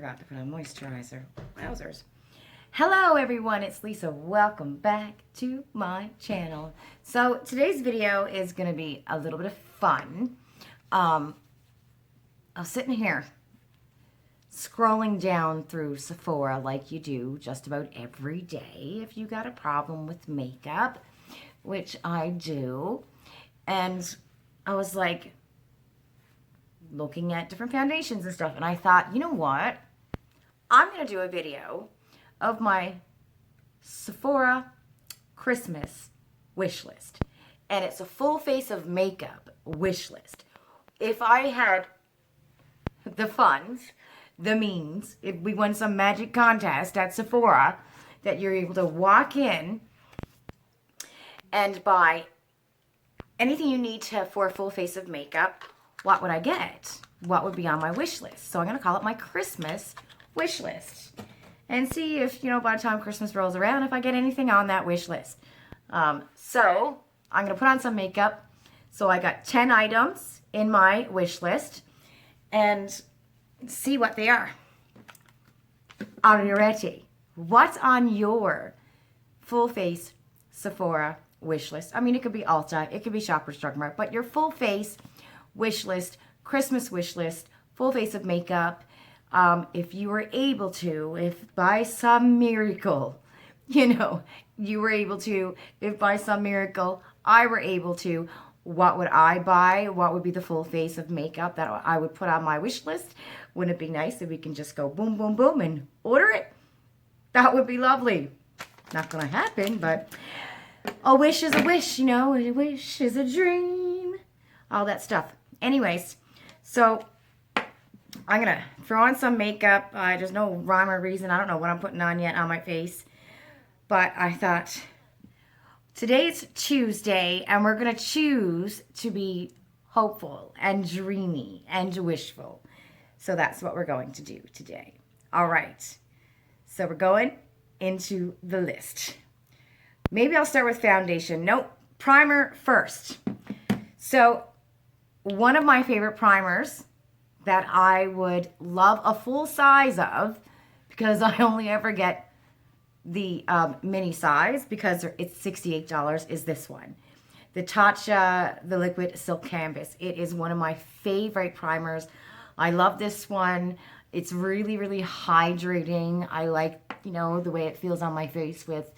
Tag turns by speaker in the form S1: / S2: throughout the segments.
S1: forgot to put on moisturizer. Wowzers. Hello everyone, it's Lisa. Welcome back to my channel. So today's video is going to be a little bit of fun. I was sitting here scrolling down through Sephora like you do just about every day if you got a problem with makeup, which I do. And I was like looking at different foundations and stuff, and I thought, you know what? I'm going to do a video of my Sephora Christmas wish list. And it's a full face of makeup wish list. If I had the funds, the means, if we won some magic contest at Sephora, that you're able to walk in and buy anything you need for a full face of makeup, what would I get? What would be on my wish list? So I'm going to call it my Christmas wish list and see if, you know, by the time Christmas rolls around, if I get anything on that wish list. So I'm going to put on some makeup. So I got 10 items in my wish list and see what they are. Are you ready? What's on your full face Sephora wish list? I mean, it could be Ulta, it could be Shoppers Drug Mart, but your full face wish list, Christmas wish list, full face of makeup. If you were able to, if by some miracle, you know, you were able to, if by some miracle I were able to, what would I buy? What would be the full face of makeup that I would put on my wish list? Wouldn't it be nice if we can just go boom, boom, boom and order it? That would be lovely. Not going to happen, but a wish is a wish, you know, a wish is a dream. All that stuff. Anyways, so I'm going to throw on some makeup. There's no rhyme or reason. I don't know what I'm putting on yet on my face. But I thought, today's Tuesday, and we're going to choose to be hopeful and dreamy and wishful. So that's what we're going to do today. All right. So we're going into the list. Maybe I'll start with foundation. Nope. Primer first. So one of my favorite primers that I would love a full size of, because I only ever get the mini size because it's $68, is this one. The Tarte, the Liquid Silk Canvas. It is one of my favorite primers. I love this one. It's really, really hydrating. I like, you know, the way it feels on my face with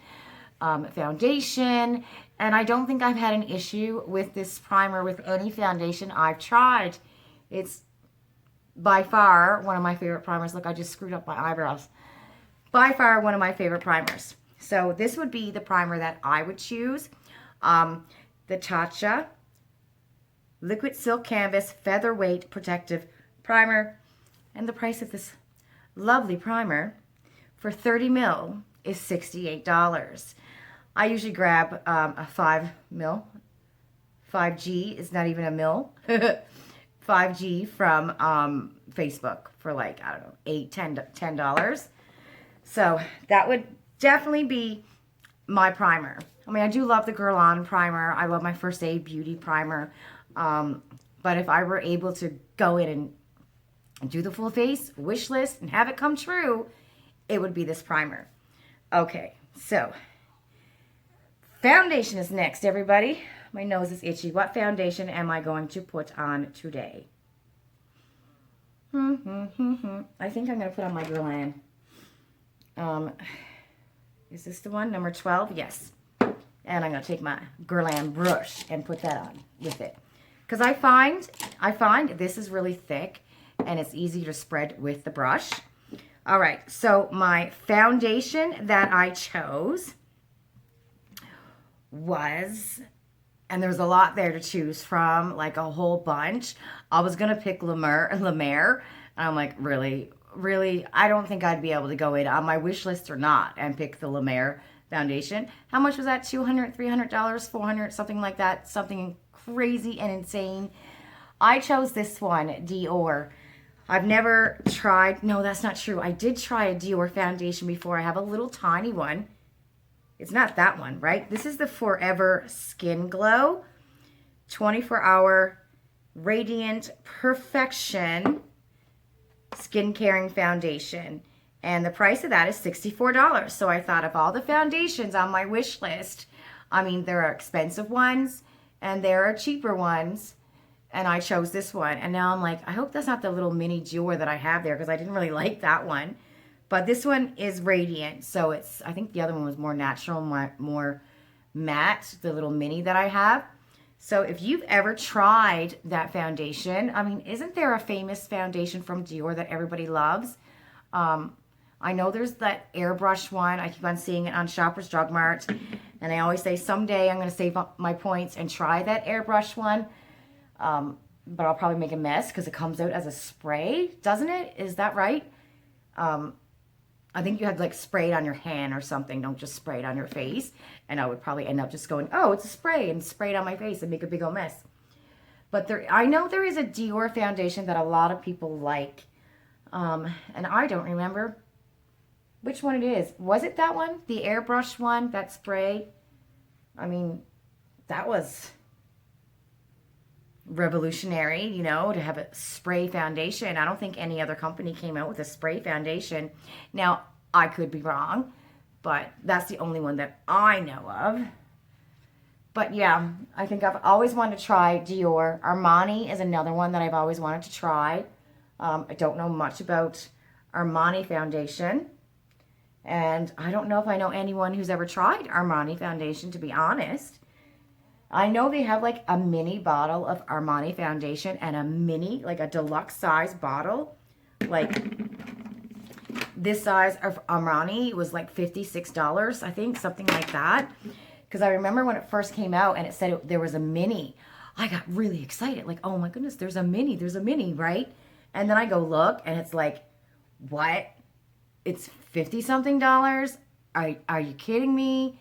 S1: foundation. And I don't think I've had an issue with this primer with any foundation I've tried. It's by far one of my favorite primers. Look, I just screwed up my eyebrows. By far one of my favorite primers. So this would be the primer that I would choose. The Tarte Liquid Silk Canvas Featherweight Protective Primer. And the price of this lovely primer for 30 ml is $68. I usually grab a 5 ml. 5G is not even a mil. 5G from Facebook for like, I don't know, $10. So that would definitely be my primer. I mean, I do love the Girl On primer. I love my First Aid Beauty primer. But if I were able to go in and do the full face wish list and have it come true, it would be this primer. Okay, so foundation is next, everybody. My nose is itchy. What foundation am I going to put on today? I think I'm going to put on my Guerlain. Is this the one? Number 12? Yes. And I'm going to take my Guerlain brush and put that on with it. Because I find this is really thick and it's easy to spread with the brush. All right. So my foundation that I chose was, and there's a lot there to choose from, like a whole bunch. I was going to pick La Mer. And I'm like, really, I don't think I'd be able to go in on my wish list or not and pick the La Mer foundation. How much was that? $200, $300, $400, something like that. Something crazy and insane. I chose this one, Dior. I've never tried, no, that's not true. I did try a Dior foundation before. I have a little tiny one. It's not that one, right? This is the Forever Skin Glow 24-hour Radiant Perfection Skin Caring Foundation. And the price of that is $64. So I thought of all the foundations on my wish list, I mean, there are expensive ones and there are cheaper ones. And I chose this one. And now I'm like, I hope that's not the little mini Dior that I have there because I didn't really like that one. But this one is radiant. So it's, I think the other one was more natural, more matte, the little mini that I have. So if you've ever tried that foundation, I mean, isn't there a famous foundation from Dior that everybody loves? I know there's that airbrush one. I keep on seeing it on Shoppers Drug Mart. And I always say someday I'm going to save up my points and try that airbrush one. But I'll probably make a mess because it comes out as a spray, doesn't it? Is that right? I think you had to like spray it on your hand or something. Don't just spray it on your face. And I would probably end up just going, oh, it's a spray, and spray it on my face and make a big old mess. But I know there is a Dior foundation that a lot of people like. And I don't remember which one it is. Was it that one? The airbrush one? That spray? I mean, that was revolutionary, you know, to have a spray foundation. I don't think any other company came out with a spray foundation. Now, I could be wrong, but that's the only one that I know of. But yeah, I think I've always wanted to try Dior. Armani is another one that I've always wanted to try. I don't know much about Armani foundation. And I don't know if I know anyone who's ever tried Armani foundation, to be honest. I know they have like a mini bottle of Armani foundation and a mini, like a deluxe size bottle. Like this size of Armani was like $56, I think, something like that. Because I remember when it first came out and it said there was a mini, I got really excited. Like, oh my goodness, there's a mini, right? And then I go look and it's like, what? It's $50-something? Are you kidding me?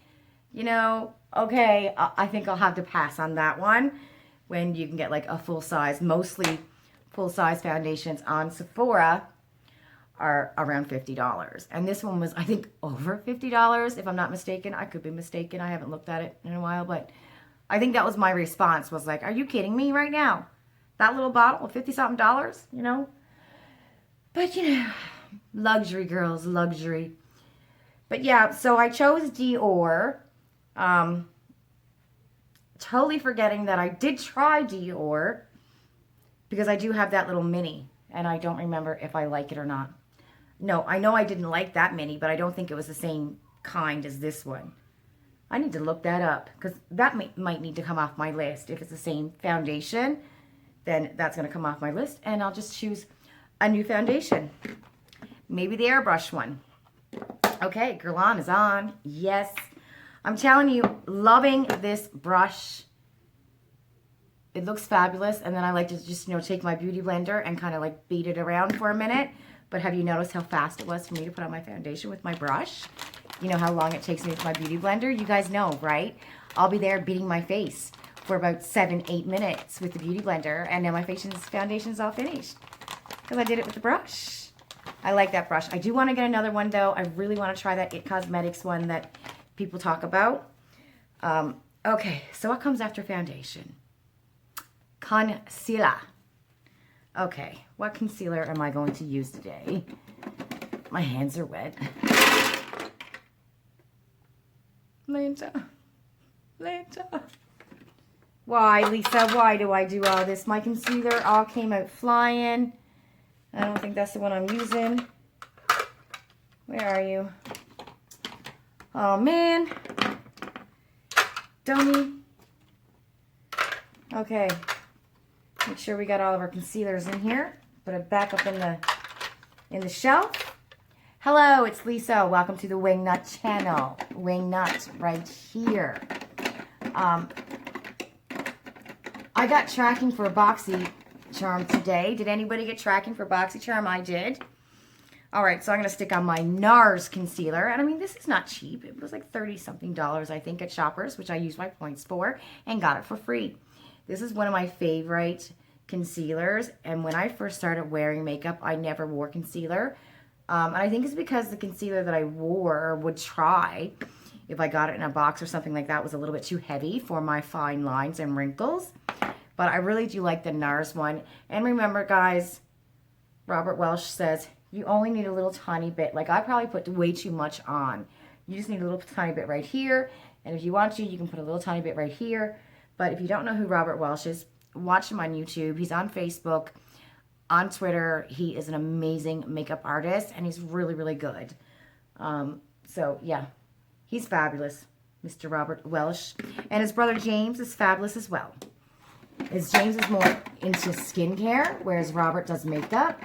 S1: You know, okay, I think I'll have to pass on that one when you can get like a full-size, mostly full-size foundations on Sephora are around $50. And this one was, I think, over $50, if I'm not mistaken. I could be mistaken. I haven't looked at it in a while, but I think that was my response, was like, are you kidding me right now? That little bottle of $50-something, you know? But, you know, luxury, girls, luxury. But yeah, so I chose Dior. Totally forgetting that I did try Dior because I do have that little mini and I don't remember if I like it or not. No, I know I didn't like that mini, but I don't think it was the same kind as this one. I need to look that up because that might need to come off my list. If it's the same foundation, then that's going to come off my list and I'll just choose a new foundation. Maybe the airbrush one. Okay, Guerlain is on. Yes. I'm telling you, loving this brush. It looks fabulous. And then I like to just, you know, take my beauty blender and kind of like beat it around for a minute. But have you noticed how fast it was for me to put on my foundation with my brush? You know how long it takes me with my beauty blender? You guys know, right? I'll be there beating my face for about 7-8 minutes with the beauty blender. And now my foundation's all finished because I did it with the brush. I like that brush. I do want to get another one, though. I really want to try that It Cosmetics one that people talk about. Okay, so what comes after foundation? Concealer. Okay, what concealer am I going to use today? My hands are wet. Lanta. Why, Lisa? Why do I do all this? My concealer all came out flying. I don't think that's the one I'm using. Where are you? Oh, man. Dummy. Okay. Make sure we got all of our concealers in here. Put it back up in the shelf. Hello, it's Lisa. Welcome to the Wingnut channel. Wingnut right here. I got tracking for Boxycharm today. Did anybody get tracking for Boxycharm? I did. All right, so I'm going to stick on my NARS concealer. And I mean, this is not cheap. It was like $30-something, I think, at Shoppers, which I used my points for and got it for free. This is one of my favorite concealers. And when I first started wearing makeup, I never wore concealer. And I think it's because the concealer that I wore or would try, if I got it in a box or something like that, was a little bit too heavy for my fine lines and wrinkles. But I really do like the NARS one. And remember, guys, Robert Welsh says, you only need a little tiny bit. Like, I probably put way too much on. You just need a little tiny bit right here. And if you want to, you can put a little tiny bit right here. But if you don't know who Robert Welsh is, watch him on YouTube. He's on Facebook, on Twitter. He is an amazing makeup artist, and he's really, really good. So, yeah, he's fabulous, Mr. Robert Welsh. And his brother James is fabulous as well. James is more into skincare, whereas Robert does makeup.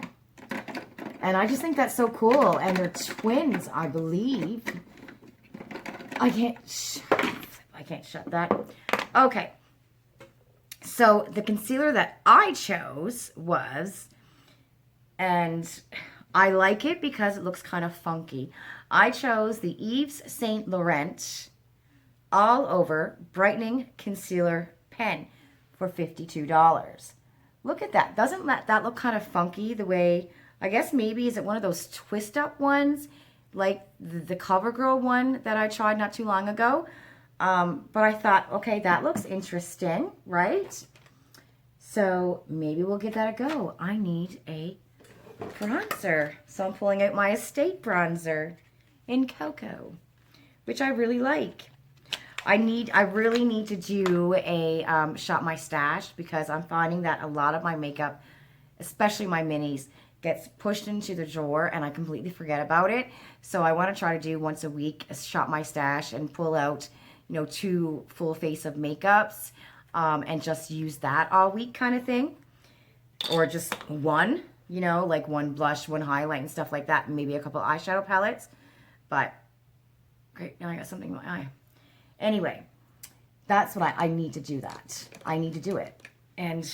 S1: And I just think that's so cool. And they're twins, I believe. I can't shut that. Okay. So the concealer that I chose was, and I like it because it looks kind of funky. I chose the Yves Saint Laurent All Over Brightening Concealer Pen for $52. Look at that. Doesn't that look kind of funky the way, I guess maybe, is it one of those twist up ones like the CoverGirl one that I tried not too long ago? But I thought, okay, that looks interesting, right? So maybe we'll give that a go. I need a bronzer. So I'm pulling out my Estate bronzer in Cocoa, which I really like. I really need to do a Shop My Stash, because I'm finding that a lot of my makeup, especially my minis, gets pushed into the drawer and I completely forget about it. So I want to try to do once a week a Shop My Stash and pull out, 2 full face of makeups and just use that all week kind of thing. Or just one, like one blush, one highlight and stuff like that, and maybe a couple eyeshadow palettes. But great, now I got something in my eye. Anyway, that's what I need to do that. I need to do it. And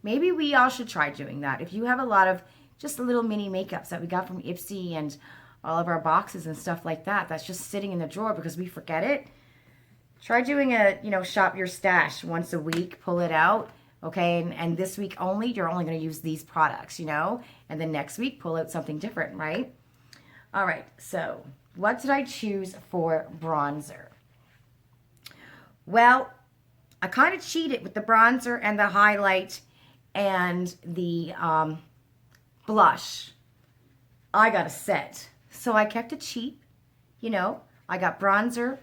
S1: maybe we all should try doing that. If you have a lot of just little mini makeups that we got from Ipsy and all of our boxes and stuff like that, that's just sitting in the drawer because we forget it, try doing a, shop your stash once a week, pull it out, okay? And this week only, you're only going to use these products, and then next week, pull out something different, right? All right, so what did I choose for bronzer? Well, I kind of cheated with the bronzer and the highlight and the blush. I got a set. So I kept it cheap. I got bronzer,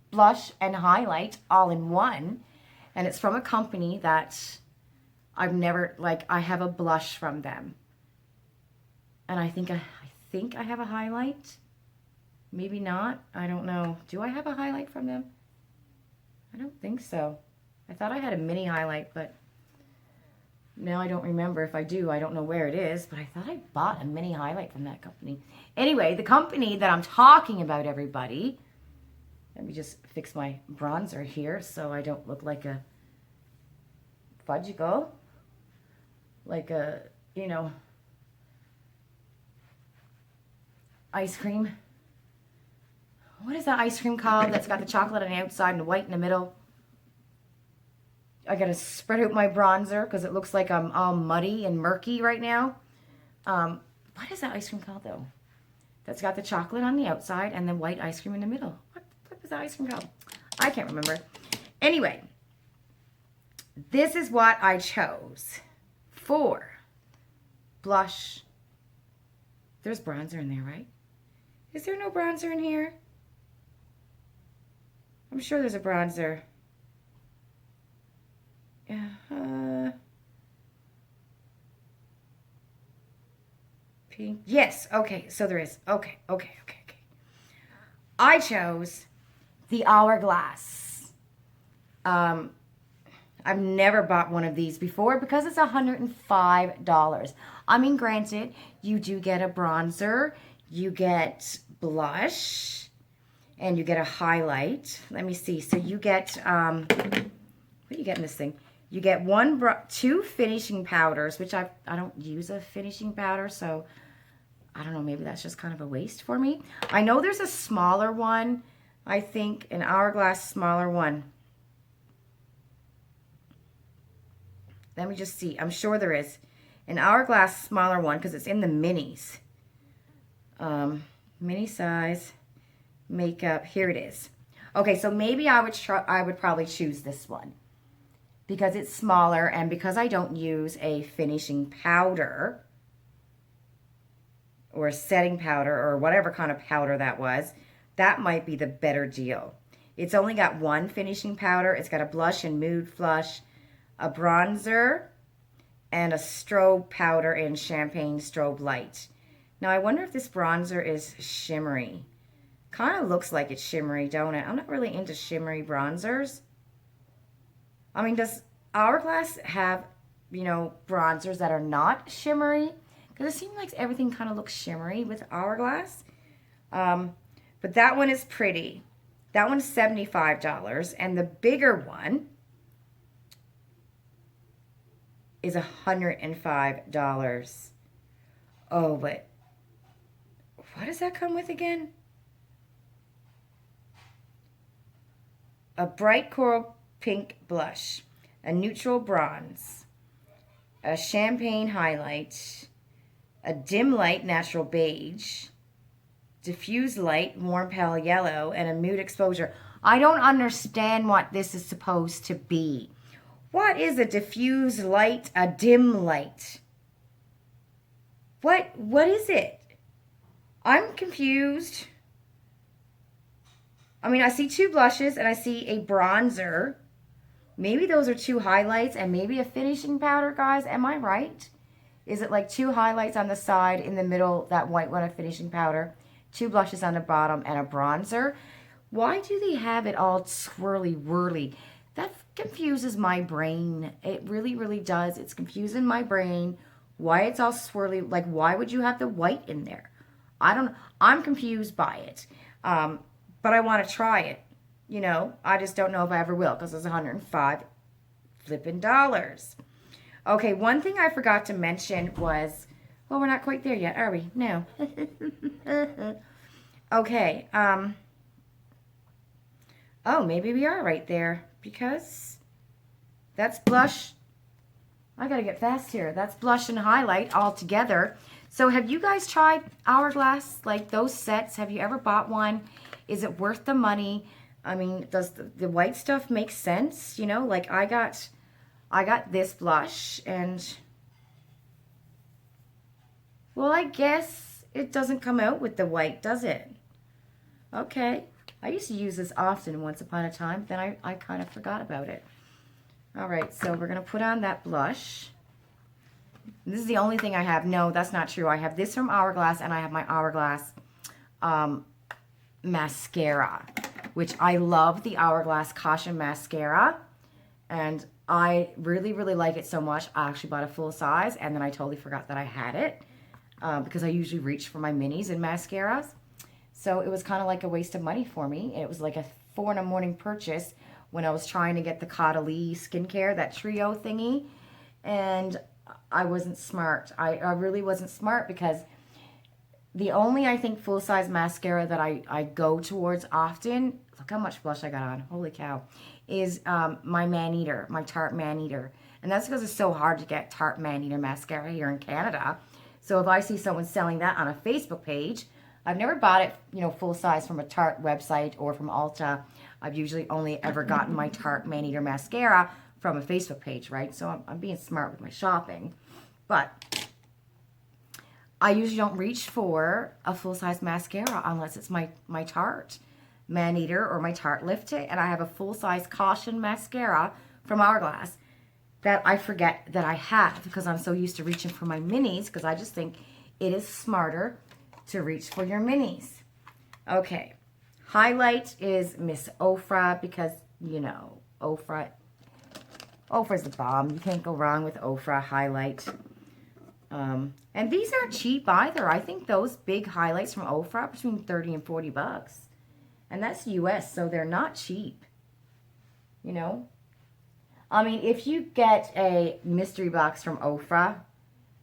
S1: blush, and highlight all in one. And it's from a company that I've never, I have a blush from them. And I think I have a highlight. Maybe not. I don't know. Do I have a highlight from them? I don't think so. I thought I had a mini highlight, but now I don't remember if I do. I don't know where it is, but I thought I bought a mini highlight from that company. Anyway, the company that I'm talking about, everybody, let me just fix my bronzer here so I don't look like a fudgicle, like a, ice cream. What is that ice cream called that's got the chocolate on the outside and the white in the middle? I gotta spread out my bronzer because it looks like I'm all muddy and murky right now. What is that ice cream called, though? That's got the chocolate on the outside and the white ice cream in the middle. What is that ice cream called? I can't remember. Anyway, this is what I chose for blush. There's bronzer in there, right? Is there no bronzer in here? I'm sure there's a bronzer. Pink. Yes, okay, so there is. Okay. I chose the Hourglass. I've never bought one of these before because it's $105. I mean, granted, you do get a bronzer, you get blush, and you get a highlight. Let me see. So you get, what do you get in this thing? You get 2 finishing powders, which I don't use a finishing powder, so I don't know, maybe that's just kind of a waste for me. I know there's a smaller one, I think, an Hourglass smaller one. Let me just see. I'm sure there is an Hourglass smaller one because it's in the minis. Mini size makeup. Here it is. Okay, so maybe I would probably choose this one because it's smaller and because I don't use a finishing powder. or a setting powder or whatever kind of powder that was, that might be the better deal. It's only got one finishing powder. It's got a blush and Mood Flush, a bronzer, and a strobe powder in Champagne Strobe Light. Now, I wonder if this bronzer is shimmery. Kind of looks like it's shimmery, don't it? I'm not really into shimmery bronzers. I mean, does Hourglass have, you know, bronzers that are not shimmery? Because it seems like everything kind of looks shimmery with Hourglass. But that one is pretty. That one's $75. And the bigger one is $105. Oh, but what does that come with again? A bright coral pink blush, a neutral bronze, a champagne highlight, a dim light natural beige, diffuse light warm pale yellow, and a mood exposure. I don't understand what this is supposed to be. What is a diffuse light, a dim light? What is it? I'm confused. I mean, I see two blushes and I see a bronzer. Maybe those are two highlights and maybe a finishing powder, guys. Am I right? Is it like two highlights on the side, in the middle, that white one, a finishing powder, two blushes on the bottom, and a bronzer? Why do they have it all swirly whirly? That confuses my brain. It really, really does. It's confusing my brain. Why it's all swirly. Like, why would you have the white in there? I'm confused by it. But I want to try it. You know, I just don't know if I ever will because it's $105 flipping dollars. Okay, one thing I forgot to mention was, well, we're not quite there yet, are we? No. Okay. Oh, maybe we are right there because that's blush. I got to get fast here. That's blush and highlight all together. So have you guys tried Hourglass, like those sets? Have you ever bought one? Is it worth the money? I mean, does the white stuff make sense? You know, like I got this blush and, well, I guess it doesn't come out with the white, does it? Okay. I used to use this often once upon a time. Then I kind of forgot about it. All right, so we're going to put on that blush. This is the only thing I have. No, that's not true. I have this from Hourglass, and I have my Hourglass mascara, which I love the Hourglass Caution Mascara. And I really, really like it so much. I actually bought a full size, and then I totally forgot that I had it because I usually reach for my minis and mascaras. So it was kind of like a waste of money for me. It was like a 4 in the morning purchase when I was trying to get the Caudalie skincare, that trio thingy. And I wasn't smart. I really wasn't smart because the only, I think, full-size mascara that I go towards often, look how much blush I got on, holy cow, is my Man-Eater, my Tarte Man-Eater. And that's because it's so hard to get Tarte Man-Eater mascara here in Canada. So if I see someone selling that on a Facebook page, I've never bought it, you know, full-size from a Tarte website or from Ulta. I've usually only ever gotten my Tarte Man-Eater mascara from a Facebook page, right? So I'm being smart with my shopping. But I usually don't reach for a full-size mascara unless it's my Tarte Man-Eater or my Tarte Lift It. And I have a full-size Caution mascara from Hourglass that I forget that I have because I'm so used to reaching for my minis because I just think it is smarter to reach for your minis. Okay. Highlight is Miss Ofra because, you know, Ofra's the bomb. You can't go wrong with Ofra highlight. And these aren't cheap either. I think those big highlights from Ofra are between 30 and 40 bucks. And that's US, so they're not cheap. You know? I mean, if you get a mystery box from Ofra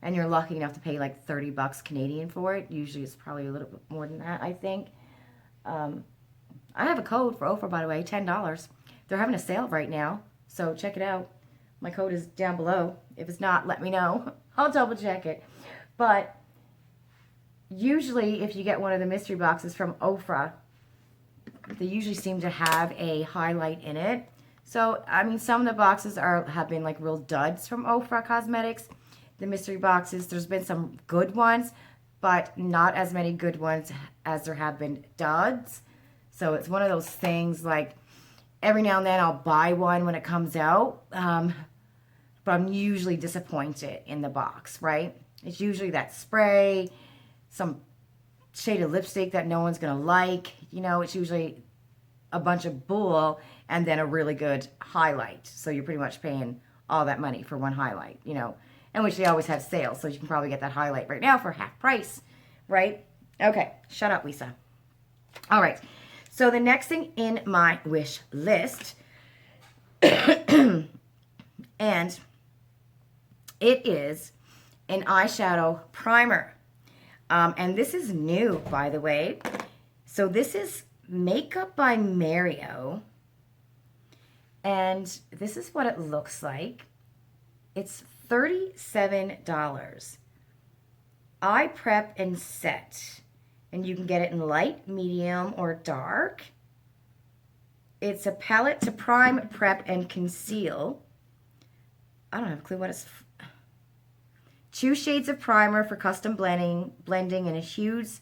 S1: and you're lucky enough to pay like 30 bucks Canadian for it, usually it's probably a little bit more than that, I think. I have a code for Ofra, by the way, $10. They're having a sale right now, so check it out. My code is down below. If it's not, let me know. I'll double check it. But usually if you get one of the mystery boxes from Ofra, they usually seem to have a highlight in it. So, I mean, some of the boxes have been like real duds from Ofra Cosmetics. The mystery boxes, there's been some good ones, but not as many good ones as there have been duds. So it's one of those things like every now and then I'll buy one when it comes out, but I'm usually disappointed in the box, right? It's usually that spray, some shade of lipstick that no one's going to like. You know, it's usually a bunch of bull and then a really good highlight. So you're pretty much paying all that money for one highlight, you know, and which they always have sales. So you can probably get that highlight right now for half price, right? Okay, shut up, Lisa. All right. So the next thing in my wish list, and it is an eyeshadow primer. And this is new, by the way. So this is Makeup by Mario. And this is what it looks like. It's $37. Eye Prep and Set. And you can get it in light, medium, or dark. It's a palette to prime, prep, and conceal. I don't have a clue what it's... 2 shades of primer for custom blending and a hues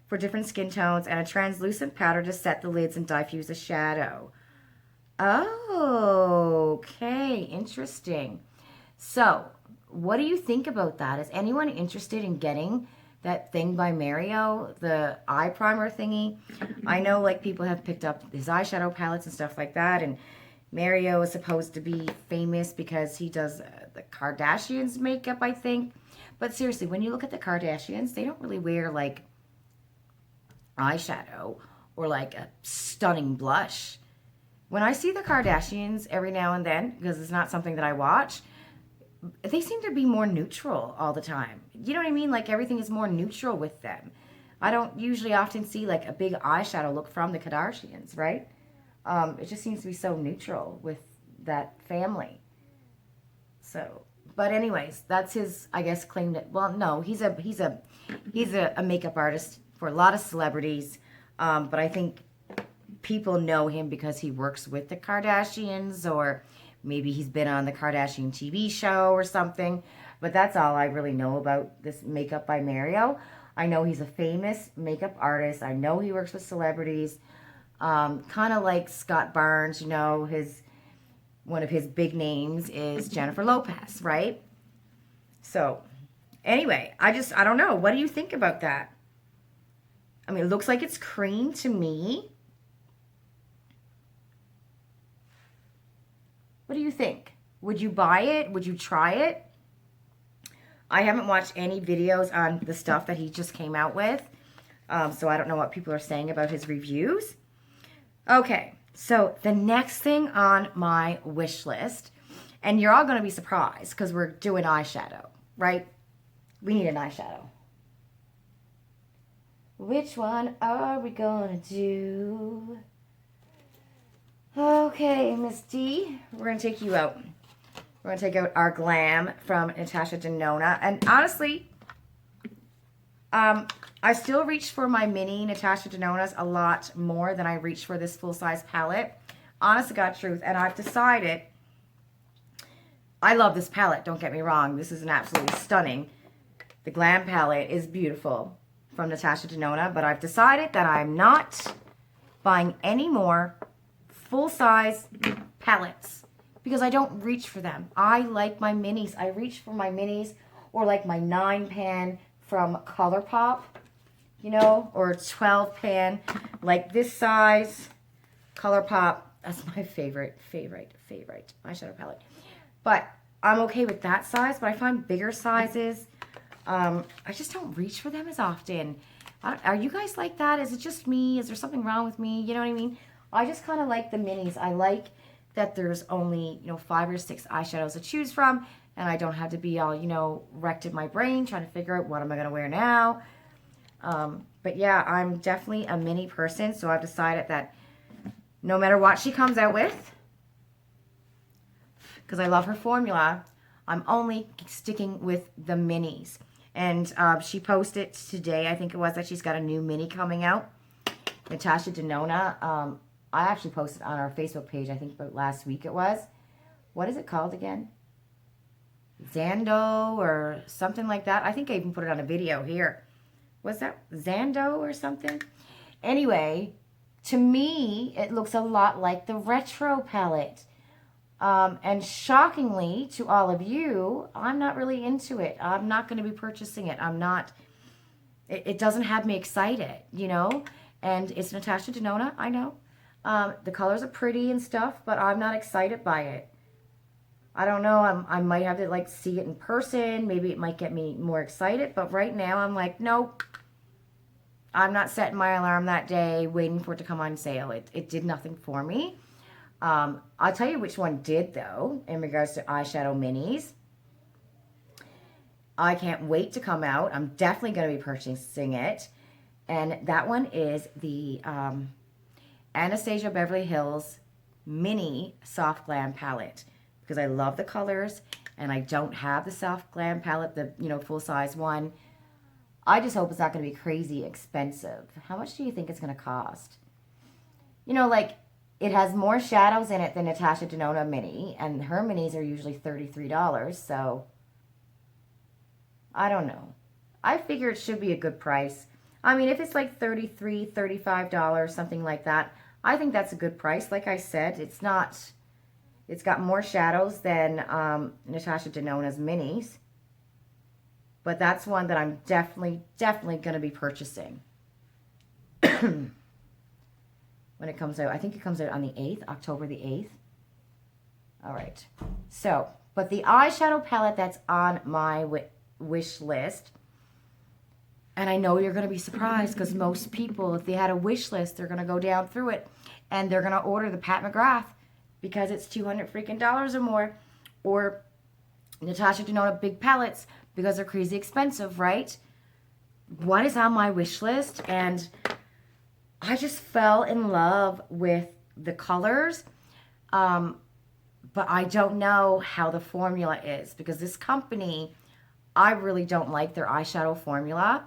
S1: for different skin tones, and a translucent powder to set the lids and diffuse the shadow. Oh, okay, interesting. So, what do you think about that? Is anyone interested in getting that thing by Mario, the eye primer thingy? I know like people have picked up his eyeshadow palettes and stuff like that, and Mario is supposed to be famous because he does the Kardashians makeup, I think. But seriously, when you look at the Kardashians, they don't really wear like eyeshadow or like a stunning blush. When I see the Kardashians every now and then, because it's not something that I watch, they seem to be more neutral all the time. You know what I mean? Like everything is more neutral with them. I don't usually often see like a big eyeshadow look from the Kardashians, right? It just seems to be so neutral with that family. So, but anyways, that's his, I guess, claim that, well, no, he's a makeup artist for a lot of celebrities. But I think people know him because he works with the Kardashians, or maybe he's been on the Kardashian TV show or something. But that's all I really know about this Makeup by Mario. I know he's a famous makeup artist. I know he works with celebrities. Kind of like Scott Barnes, you know, one of his big names is Jennifer Lopez, right? So, anyway, I don't know. What do you think about that? I mean, it looks like it's cream to me. What do you think? Would you buy it? Would you try it? I haven't watched any videos on the stuff that he just came out with, so I don't know what people are saying about his reviews. Okay, so the next thing on my wish list, and you're all going to be surprised because we're doing eyeshadow, right? We need an eyeshadow. Which one are we going to do? Okay, Miss D, we're going to take you out. We're going to take out our Glam from Natasha Denona. And honestly, I still reach for my mini Natasha Denona's a lot more than I reach for this full-size palette. Honest to God truth. And I've decided, I love this palette, don't get me wrong. This is an absolutely stunning. The Glam palette is beautiful from Natasha Denona. But I've decided that I'm not buying any more full-size palettes because I don't reach for them. I like my minis. I reach for my minis, or like my 9-pan from ColourPop, you know, or 12-pan, like this size. ColourPop, that's my favorite eyeshadow palette. But I'm okay with that size, but I find bigger sizes, I just don't reach for them as often. Are you guys like that? Is it just me? Is there something wrong with me? You know what I mean? I just kind of like the minis. I like that there's only, 5 or 6 eyeshadows to choose from, and I don't have to be all, wrecked in my brain trying to figure out what am I going to wear now. But yeah, I'm definitely a mini person, so I've decided that no matter what she comes out with, because I love her formula, I'm only sticking with the minis. And she posted today, I think it was, that she's got a new mini coming out. Natasha Denona. I actually posted on our Facebook page, I think about last week it was. What is it called again? Zando or something like that. I think I even put it on a video here. was that Zando or something? Anyway, to me, it looks a lot like the Retro palette. And shockingly to all of you, I'm not really into it. I'm not going to be purchasing it. I'm not, it doesn't have me excited, you know? And it's Natasha Denona, I know. The colors are pretty and stuff, but I'm not excited by it. I don't know. I might have to like see it in person. Maybe it might get me more excited. But right now I'm like, nope. I'm not setting my alarm that day waiting for it to come on sale. It did nothing for me. I'll tell you which one did though in regards to eyeshadow minis. I can't wait to come out. I'm definitely going to be purchasing it. And that one is the Anastasia Beverly Hills Mini Soft Glam Palette. Because I love the colors, and I don't have the Soft Glam palette, the, you know, full-size one. I just hope it's not going to be crazy expensive. How much do you think it's going to cost? You know, like, it has more shadows in it than Natasha Denona Mini, and her minis are usually $33, so I don't know. I figure it should be a good price. I mean, if it's like $33, $35, something like that, I think that's a good price. Like I said, it's not... It's got more shadows than Natasha Denona's minis. But that's one that I'm definitely going to be purchasing. When it comes out. I think it comes out on the 8th, October the 8th. All right. So, but the eyeshadow palette that's on my wish list. And I know you're going to be surprised because most people, if they had a wish list, they're going to go down through it. And they're going to order the Pat McGrath. Because it's $200 freaking or more, or Natasha Denona big palettes because they're crazy expensive, right? What is on my wish list? And I just fell in love with the colors, but I don't know how the formula is because this company, I really don't like their eyeshadow formula,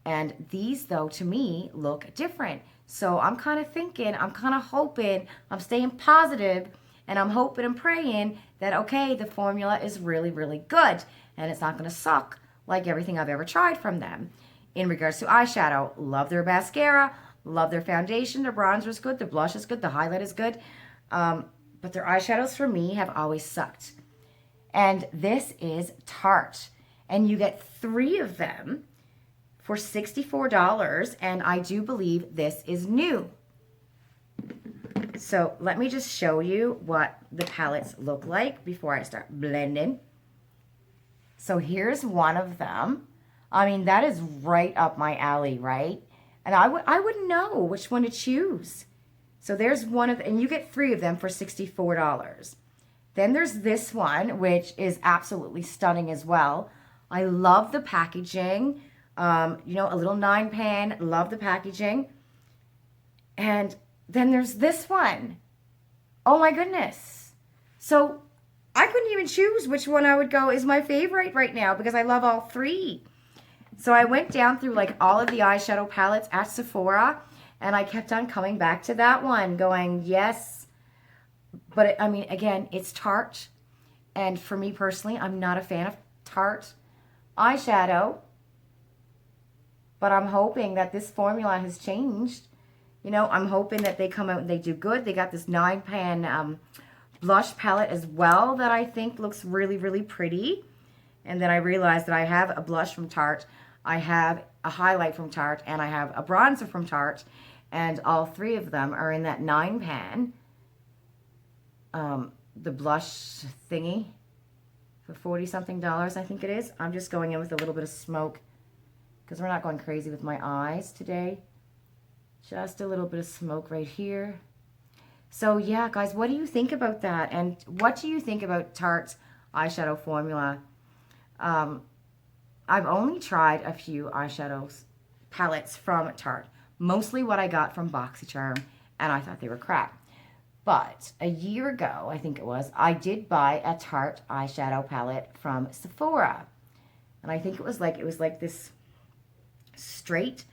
S1: and these though to me look different. So I'm kind of thinking, I'm kind of hoping, I'm staying positive, and I'm hoping and praying that, okay, the formula is really, really good, and it's not going to suck like everything I've ever tried from them. In regards to eyeshadow, love their mascara, love their foundation, their bronzer is good, their blush is good, the highlight is good, but their eyeshadows for me have always sucked. And this is Tarte, and you get 3 of them for $64, and I do believe this is new. So let me just show you what the palettes look like before I start blending. So here's one of them. I mean, that is right up my alley, right? And I wouldn't know which one to choose. So there's one of, and you get 3 of them for $64. Then there's this one, which is absolutely stunning as well. I love the packaging. You know, a little 9-pan, love the packaging. And then there's this one. Oh my goodness. So I couldn't even choose which one I would go is my favorite right now because I love all 3. So I went down through like all of the eyeshadow palettes at Sephora, and I kept on coming back to that one going, yes. But I mean, again, it's Tarte. And for me personally, I'm not a fan of Tarte eyeshadow. But I'm hoping that this formula has changed. You know, I'm hoping that they come out and they do good. They got this 9-pan blush palette as well that I think looks really, really pretty. And then I realized that I have a blush from Tarte, I have a highlight from Tarte, and I have a bronzer from Tarte. And all 3 of them are in that 9-pan. The blush thingy for $40-something, I think it is. I'm just going in with a little bit of smoke, because we're not going crazy with my eyes today. Just a little bit of smoke right here. So yeah, guys, what do you think about that? And what do you think about Tarte's eyeshadow formula? I've only tried a few eyeshadows palettes from Tarte. Mostly what I got from Boxycharm, and I thought they were crap. But a year ago, I think it was, I did buy a Tarte eyeshadow palette from Sephora. And I think it was like this straight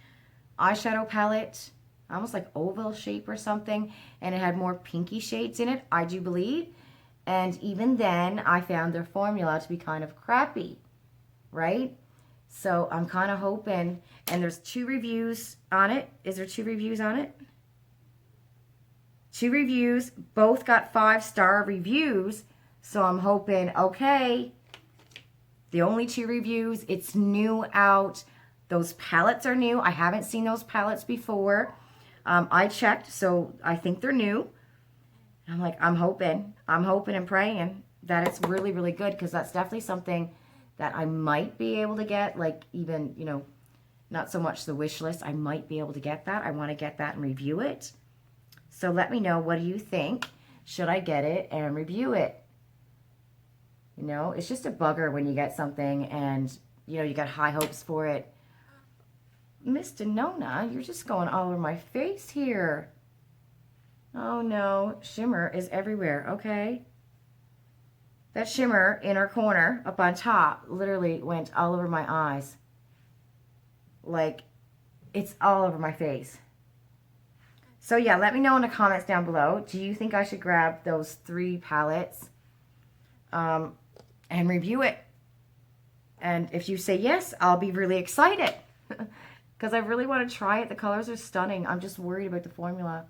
S1: eyeshadow palette, almost like oval shape or something, and it had more pinky shades in it, I do believe. And even then, I found their formula to be kind of crappy, right? So I'm kind of hoping, and there's 2 reviews on it. Is there 2 reviews on it? 2 reviews, both got 5-star reviews. So I'm hoping, okay, the only 2 reviews, it's new out. Those palettes are new. I haven't seen those palettes before. I checked, so I think they're new. I'm like, I'm hoping and praying that it's really, really good, because that's definitely something that I might be able to get, like even, you know, not so much the wish list. I might be able to get that. I want to get that and review it. So let me know, what do you think? Should I get it and review it? You know, it's just a bugger when you get something and, you know, you got high hopes for it. Mr. Nona, you're just going all over my face here. Oh no, shimmer is everywhere, okay? That shimmer in our corner up on top literally went all over my eyes. Like, it's all over my face. So yeah, let me know in the comments down below. Do you think I should grab those 3 palettes and review it? And if you say yes, I'll be really excited. Because I really want to try it. The colors are stunning. I'm just worried about the formula.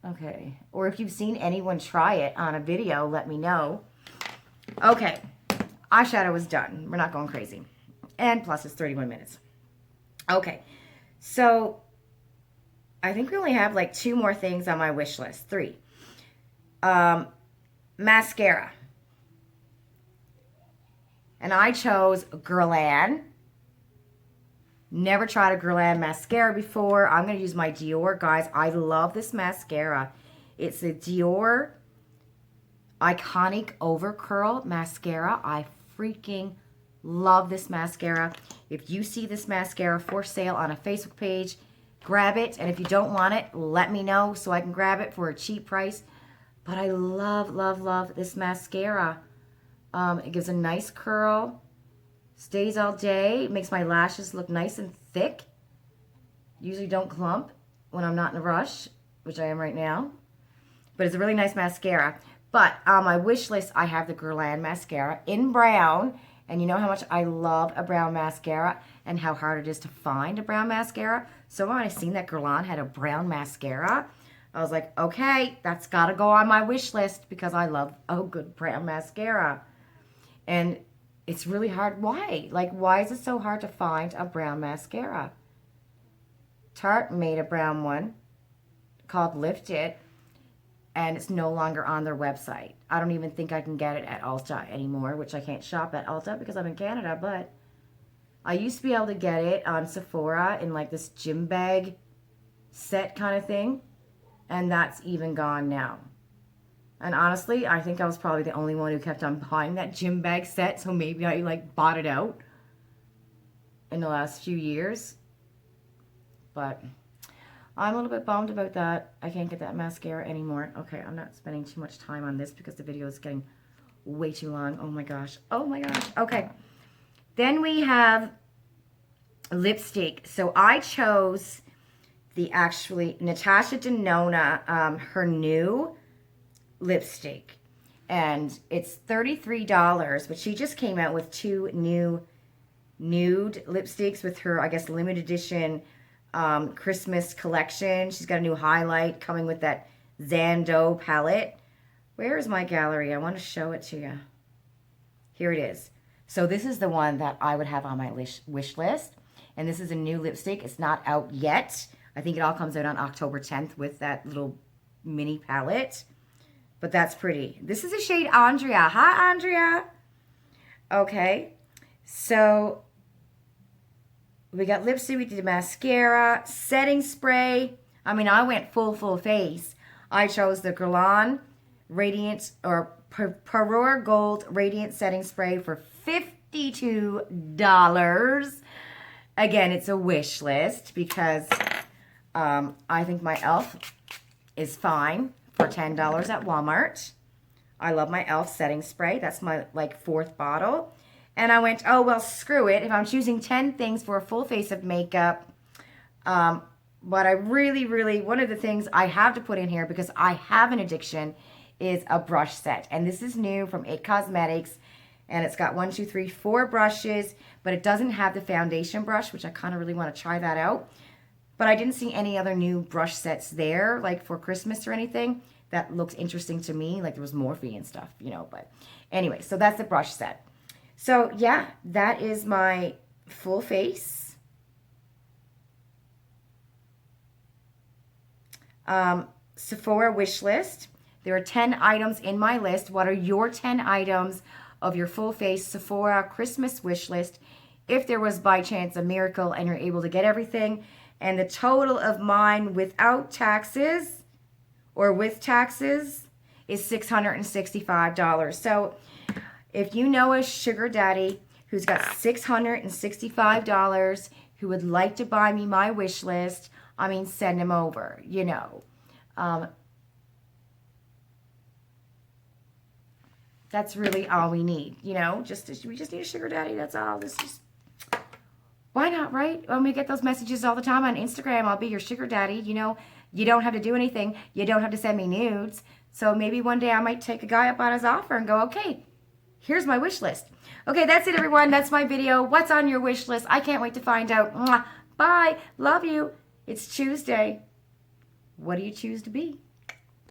S1: Okay. Or if you've seen anyone try it on a video, let me know. Okay. Eyeshadow is done. We're not going crazy. And plus it's 31 minutes. Okay. So I think we only have like 2 more things on my wish list. 3. Mascara. And I chose Guerlain. Never tried a Guerlain mascara before. I'm going to use my Dior. Guys, I love this mascara. It's a Dior Iconic Over Curl mascara. I freaking love this mascara. If you see this mascara for sale on a Facebook page, grab it. And if you don't want it, let me know so I can grab it for a cheap price. But I love, love, love this mascara. It gives a nice curl, stays all day, makes my lashes look nice and thick. Usually don't clump when I'm not in a rush, which I am right now. But it's a really nice mascara. But on my wish list, I have the Guerlain mascara in brown. And you know how much I love a brown mascara and how hard it is to find a brown mascara. So when I seen that Guerlain had a brown mascara, I was like, okay, that's got to go on my wish list because I love a good brown mascara. And it's really hard. Why? Like, why is it so hard to find a brown mascara? Tarte made a brown one called Lift It, and it's no longer on their website. I don't even think I can get it at Ulta anymore, which I can't shop at Ulta because I'm in Canada, but I used to be able to get it on Sephora in like this gym bag set kind of thing, and that's even gone now. And honestly, I think I was probably the only one who kept on buying that gym bag set, so maybe I like bought it out in the last few years. But I'm a little bit bummed about that. I can't get that mascara anymore. Okay, I'm not spending too much time on this because the video is getting way too long. Oh my gosh. Oh my gosh. Okay. Then we have lipstick. So I chose the Natasha Denona, her new lipstick, and it's $33, but she just came out with 2 new nude lipsticks with her, I guess, limited edition Christmas collection. She's got a new highlight coming with that Zando palette. Where is my gallery? I want to show it to you. Here it is. So this is the one that I would have on my wish list, and this is a new lipstick. It's not out yet. I think it all comes out on October 10th with that little mini palette. But that's pretty. This is a shade Andrea. Hi, Andrea. Okay. So we got lipstick. We did mascara. Setting spray. I mean, I went full face. I chose the Guerlain Radiant or Parure Gold Radiant Setting Spray for $52. Again, it's a wish list because I think my e.l.f. is fine for $10 at Walmart. I love my e.l.f. setting spray. That's my like 4th bottle. And I went, oh, well, screw it. If I'm choosing 10 things for a full face of makeup, but I really, one of the things I have to put in here because I have an addiction is a brush set. And this is new from It Cosmetics. And it's got 1, 2, 3, 4 brushes, but it doesn't have the foundation brush, which I kind of really want to try that out. But I didn't see any other new brush sets there, like for Christmas or anything, that looks interesting to me. Like there was Morphe and stuff, you know. But anyway, so that's the brush set. So yeah, that is my full face. Sephora wish list. There are 10 items in my list. What are your 10 items of your full face Sephora Christmas wish list? If there was by chance a miracle and you're able to get everything. And the total of mine without taxes or with taxes is $665. So if you know a sugar daddy who's got $665 who would like to buy me my wish list, I mean, send him over, you know. That's really all we need, you know. We just need a sugar daddy. That's all. Why not, right? When we get those messages all the time on Instagram, I'll be your sugar daddy. You know, you don't have to do anything. You don't have to send me nudes. So maybe one day I might take a guy up on his offer and go, okay, here's my wish list. Okay, that's it, everyone. That's my video. What's on your wish list? I can't wait to find out. Mwah. Bye. Love you. It's Tuesday. What do you choose to be?